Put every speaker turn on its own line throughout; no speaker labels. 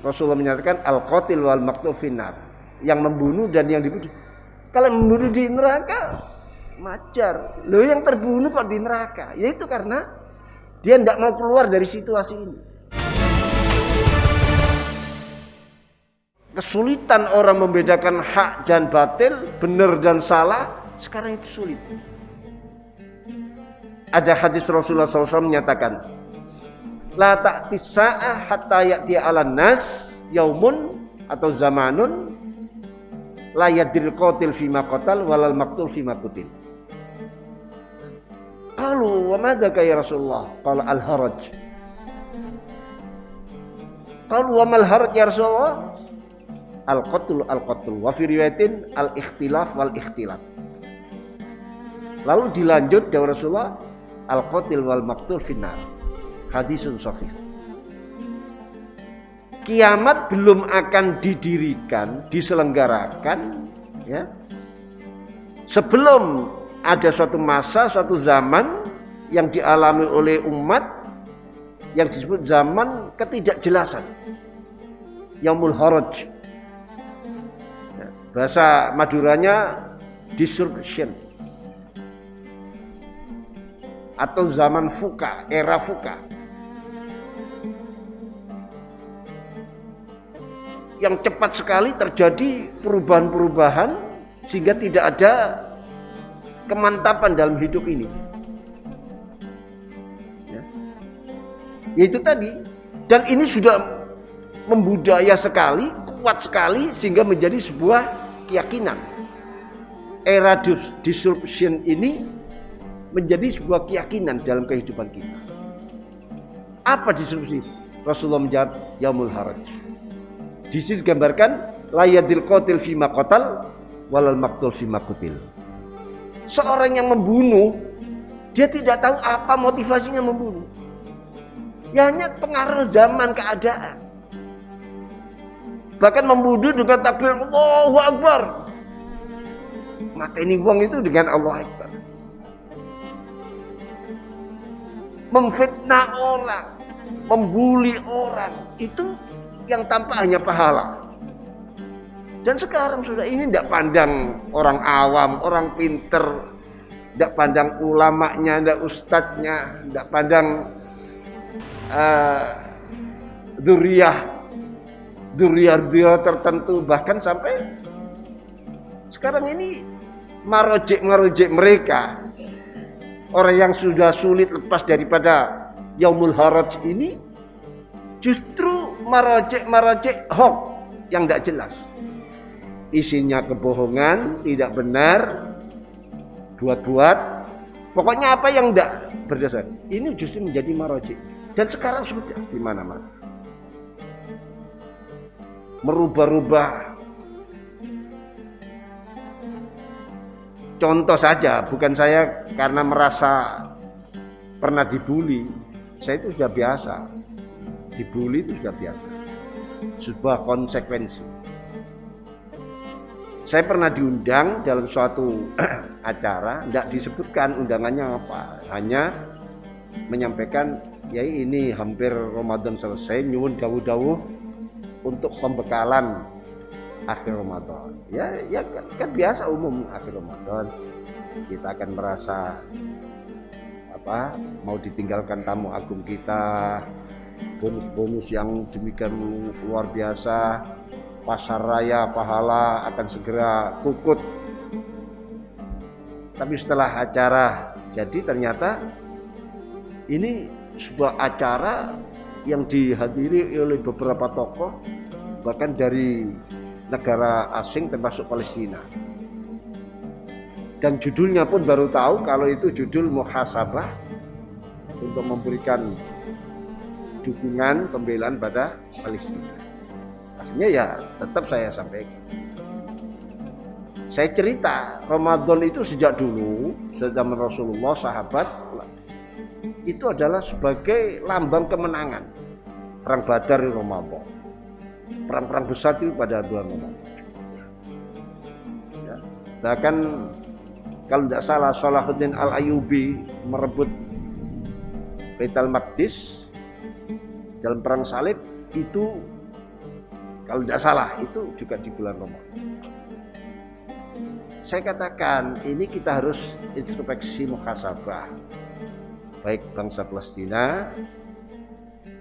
Rasulullah menyatakan al-qatil wal maqtul finnar, yang membunuh dan yang dibunuh. Kalau membunuh di neraka majar. Loh, yang terbunuh kok di neraka? Yaitu karena dia tidak mau keluar dari situasi ini. Kesulitan orang membedakan hak dan batil, benar dan salah, sekarang itu sulit. Ada hadis Rasulullah SAW menyatakan, la ta'tis sa'ah hatta ya'ti 'alan nas yaumun atau zamanun la yadril qatil fima qatal walal maqtul fima qutil. Qalu wa madzaka ya Rasulullah? Qala al-haraj. Qalu wa mal haraj ya Rasulullah? Al-qatl al-qatl wa fi riwayatin al-ikhtilaf wal ikhtilat. Lalu dilanjut dari Rasulullah, al-qatil wal maqtul finnar. Hadisun sahih. Kiamat belum akan didirikan, diselenggarakan, ya, sebelum ada suatu masa, suatu zaman yang dialami oleh umat yang disebut zaman ketidakjelasan, yaumul haraj. Ya, bahasa Maduranya disruption atau zaman fuka, era fuka. Yang cepat sekali terjadi perubahan-perubahan sehingga tidak ada kemantapan dalam hidup ini. Ya. Yaitu tadi, dan ini sudah membudaya sekali, kuat sekali sehingga menjadi sebuah keyakinan. Era disruption ini menjadi sebuah keyakinan dalam kehidupan kita. Apa disrupsi? Rasulullah menjawab, yaumul haraj. Di sini digambarkan la yadil qatil fima qatal walal maqtul fima qutil. Seorang yang membunuh, dia tidak tahu apa motivasinya membunuh. Ya hanya pengaruh zaman, keadaan. Bahkan membunuh dengan takbir Allahu Akbar. Mateni wong itu dengan Allahu Akbar. Memfitnah orang, membuli orang, itu yang tampak hanya pahala. Dan sekarang sudah ini tidak pandang orang awam, orang pinter, tidak pandang ulamanya, tidak ustadznya, tidak pandang dzurriyah tertentu, bahkan sampai sekarang ini marojek mereka, orang yang sudah sulit lepas daripada yaumul haraj ini, justru marojek hoax yang tidak jelas. Isinya kebohongan, tidak benar, buat-buat. Pokoknya apa yang tidak berdasar. Ini justru menjadi marojek. Dan sekarang sudah di mana-mana. Merubah-rubah. Contoh saja, bukan saya karena merasa pernah dibully. Saya itu sudah biasa. Dibully itu sudah biasa, sebuah konsekuensi. Saya pernah diundang dalam suatu acara, tidak disebutkan undangannya apa, hanya menyampaikan, ya ini hampir Ramadan selesai, nyuwun dawuh-dawuh untuk pembekalan akhir Ramadan. Ya kan biasa umum akhir Ramadan, kita akan merasa mau ditinggalkan tamu agung kita. Bonus-bonus yang demikian luar biasa, pasar raya pahala akan segera kukut. Tapi setelah acara jadi, ternyata ini sebuah acara yang dihadiri oleh beberapa tokoh, bahkan dari negara asing termasuk Palestina. Dan judulnya pun baru tahu kalau itu judul muhasabah untuk memberikan dukungan pembelaan pada Palestina. Akhirnya ya tetap saya sampaikan. Saya cerita Ramadan itu sejak dulu, sejak zaman Rasulullah, sahabat, itu adalah sebagai lambang kemenangan. Perang Badar di Ramadan, perang-perang besar itu pada bulan Ramadan. Ya. Bahkan kalau tidak salah Salahuddin Al-Ayyubi merebut Baitul Maqdis dalam perang salib itu Kalau tidak salah itu juga di bulan Ramadan. Saya katakan ini kita harus introspeksi muhasabah. Baik bangsa Palestina,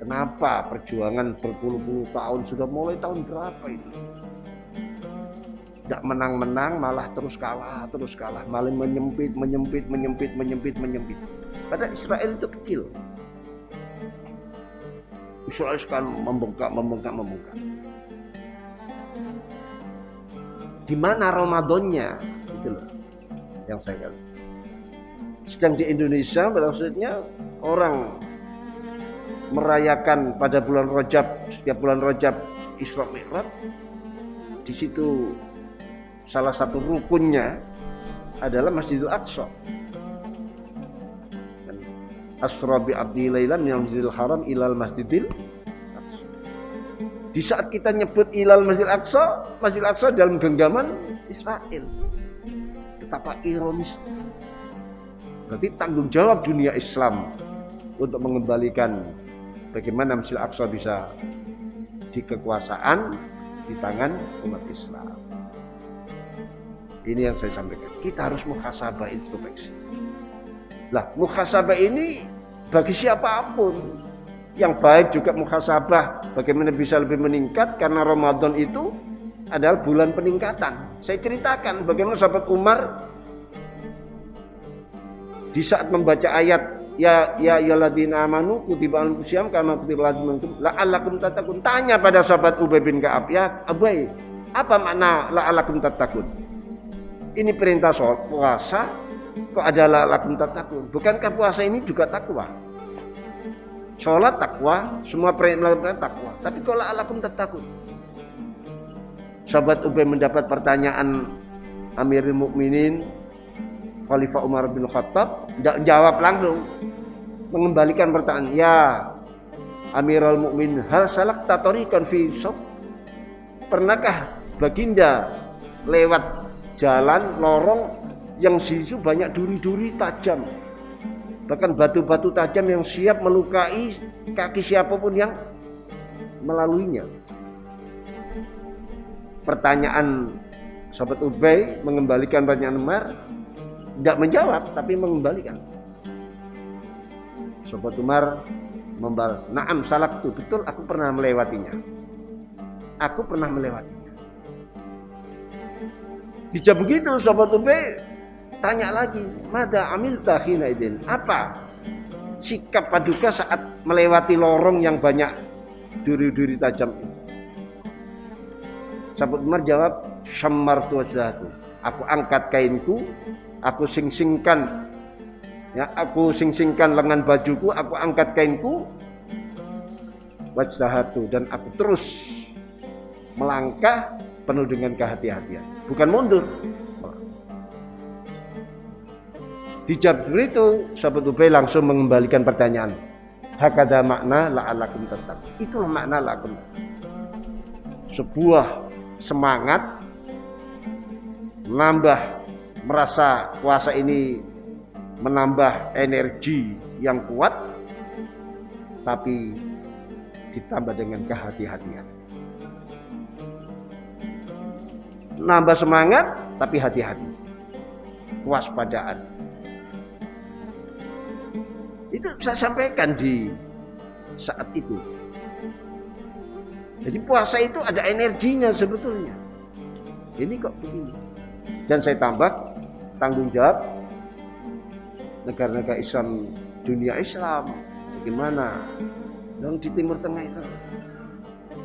kenapa perjuangan berpuluh-puluh tahun, sudah mulai tahun berapa itu? Tidak menang-menang, malah terus kalah, malah menyempit. Padahal Israel itu kecil. Israel sekarang membengkak. Di mana Ramadannya? Itu loh yang saya katakan. Sedang di Indonesia, maksudnya orang merayakan pada bulan Rajab, setiap bulan Rajab Isra Mi'raj. Di situ salah satu rukunnya adalah Masjidil Aqsa. Asra bi abdi lailan minal Masjidil Haram ilal Masjidil Aqsa. Di saat kita nyebut ilal Masjidil Aqsa dalam genggaman Israel. Betapa ironis. Berarti tanggung jawab dunia Islam untuk mengembalikan bagaimana Masjidil Aqsa bisa di kekuasaan di tangan umat Islam. Ini yang saya sampaikan. Kita harus muhasabah, introspeksi. Lah, muhasabah ini bagi siapapun. Yang baik juga muhasabah bagaimana bisa lebih meningkat, karena Ramadan itu adalah bulan peningkatan. Saya ceritakan bagaimana sahabat Umar di saat membaca ayat ya ayyuhalladzina amanu kutiba alaikumus syiyam kama kutiba alal ladzina la'allakum tattaqun. Tanya pada sahabat Ubay bin Ka'ab, ya Ubay, apa makna la'allakum tattaqun? Ini perintah sholat puasa, kok ada la'allakum tattaqun? Bukankah puasa ini juga takwa? Sholat takwa, semua perintah takwa. Tapi kok la'allakum tattaqun? Sahabat Ubay mendapat pertanyaan Amirul Mukminin Khalifah Umar bin Khattab, tidak jawab langsung, mengembalikan pertanyaan. Ya Amirul Mukminin, hal salakta tariqan fi shop? Pernahkah baginda lewat jalan lorong yang di situ banyak duri-duri tajam, bahkan batu-batu tajam yang siap melukai kaki siapapun yang melaluinya? Pertanyaan sahabat Ubay mengembalikan pertanyaan Umar. Tidak menjawab, tapi mengembalikan. Sahabat Umar membalas, na'am salaktu, betul aku pernah melewatinya. Aku pernah melewatinya. Dijawab begitu, sahabat Ubay tanya lagi, mada amilta hina idin? Apa sikap paduka saat melewati lorong yang banyak duri-duri tajam ini? Sahabat Umar jawab, syammartu wajhatu. Aku angkat kainku, aku sing-singkan lengan bajuku, aku angkat kainku, wajhatu, dan aku terus melangkah penuh dengan kehati-hatian, bukan mundur. Dijawab itu, sahabat Ubay langsung mengembalikan pertanyaan. Hakada makna la'allakum tattaqun. Itulah makna la'allakum. Sebuah semangat, menambah, merasa puasa ini menambah energi yang kuat, tapi ditambah dengan kehati-hatian. Nambah semangat, tapi hati-hati, kewaspadaan. Itu saya sampaikan di saat itu. Jadi puasa itu ada energinya sebetulnya. Ini kok begini. Dan saya tambah tanggung jawab negara-negara Islam, dunia Islam, bagaimana? Dan di Timur Tengah itu,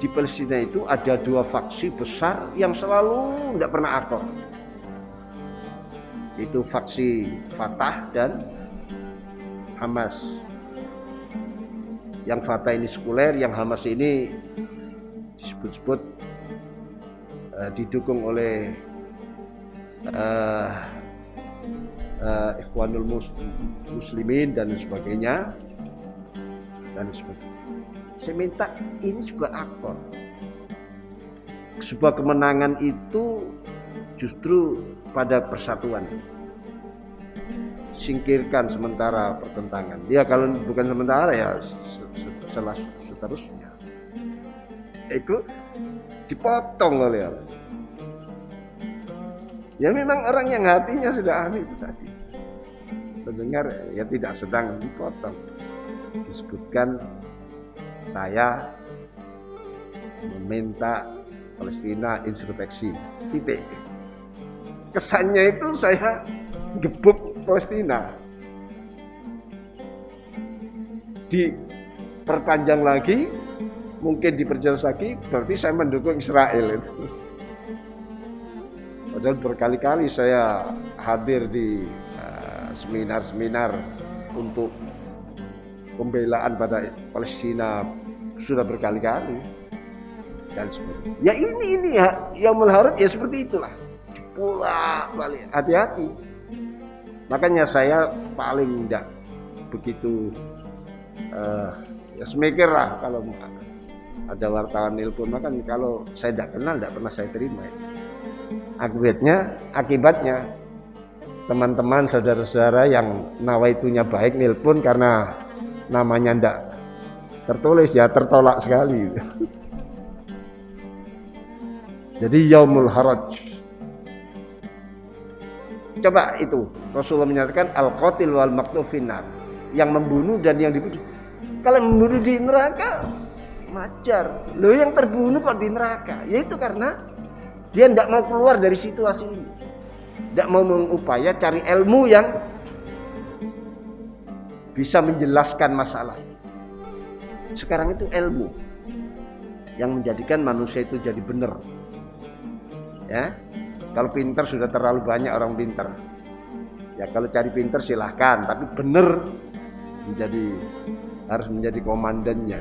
di Palestina itu ada dua faksi besar yang selalu tidak pernah akur. Itu faksi Fatah dan Hamas. Yang Fatah ini sekuler, yang Hamas ini disebut-sebut didukung oleh Ikhwanul Muslimin dan sebagainya. Saya minta ini juga aktor. Sebuah kemenangan itu justru pada persatuan. Singkirkan sementara pertentangan. Ya kalau bukan sementara ya seterusnya. itu dipotong oleh Allah. Ya memang orang yang hatinya sudah aneh itu tadi. Mendengar ya tidak sedang dipotong. Disebutkan saya meminta Palestina introspeksi. Titik. Kesannya itu saya gebuk Palestina. Diperpanjang lagi, mungkin diperjelas lagi, berarti saya mendukung Israel itu. Padahal berkali-kali saya hadir di seminar-seminar untuk pembelaan pada Palestina, sudah berkali-kali dan sebagainya. Ya ini ya Yaumul Haraj ya seperti itulah. Pula balik, hati-hati. Makanya saya paling tidak begitu ya semikir lah kalau ada wartawan nelpon, makan kalau saya tidak kenal tidak pernah saya terima. Akibatnya teman-teman saudara-saudara yang nawaitunya baik nelpon karena namanya tidak tertulis ya tertolak sekali. Jadi Yaumul Haraj. Coba itu Rasulullah menyatakan al-qatil wal maqtul finnar, yang membunuh dan yang dibunuh. Kalau membunuh di neraka wajar. Loh yang terbunuh kok di neraka? Ya itu karena dia tidak mau keluar dari situasi ini. Tidak mau mengupaya cari ilmu yang bisa menjelaskan masalah ini. Sekarang itu ilmu yang menjadikan manusia itu jadi benar. Ya. Kalau pintar sudah terlalu banyak orang pintar. Ya kalau cari pintar silahkan, tapi benar harus menjadi komandannya.